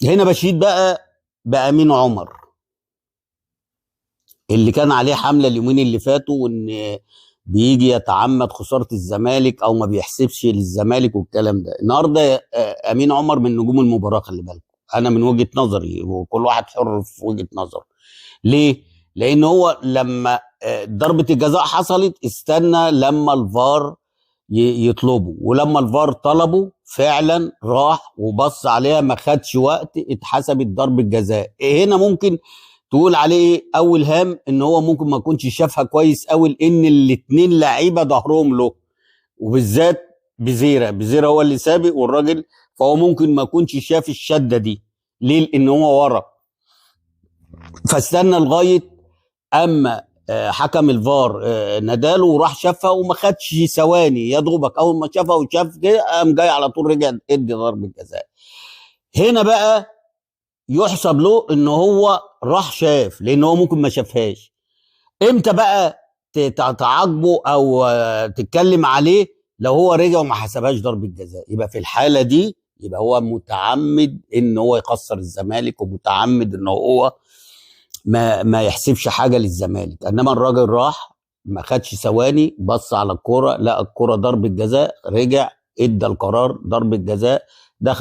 هنا بشيد بقى بأمين عمر اللي كان عليه حملة اليومين اللي فاتوا، وان بيجي يتعمد خسارة الزمالك او ما بيحسبش للزمالك والكلام ده. النهارده امين عمر من نجوم المباراة، خلي بالكم. انا من وجهة نظري، وكل واحد حر في وجهة نظره. ليه؟ لان هو لما ضربة الجزاء حصلت استنى لما الفار يطلبه، ولما الفار طلبه فعلا راح وبص عليها، ما خدش وقت، اتحسبت ضربة جزاء. هنا ممكن تقول عليه ايه؟ اول هام ان هو ممكن ما يكونش شافها كويس قوي، لان الاتنين لعيبه ظهرهم له، وبالذات بزيرة هو اللي سابق والراجل، فهو ممكن ما يكونش شاف الشده دي. ليه؟ لان هو ورا، فاستنى لغايه اما حكم الفار ناداله وراح شافها، وما خدش ثواني، يا دوبك اول ما شافها وشاف كده قام جاي على طول رجع ادي ضربه جزاء. هنا بقى يحسب له ان هو راح شاف، لان هو ممكن ما شافهاش. امتى بقى تعاقبه او تتكلم عليه؟ لو هو رجع وما حسبهاش ضربة جزاء، يبقى في الحالة دي يبقى هو متعمد ان هو يخسر الزمالك، ومتعمد ان هو ما يحسبش حاجة للزمالك. انما الراجل راح ما خدش ثواني، بص على الكرة، لقى الكرة ضربة جزاء، رجع ادى القرار ضربة جزاء، دخل.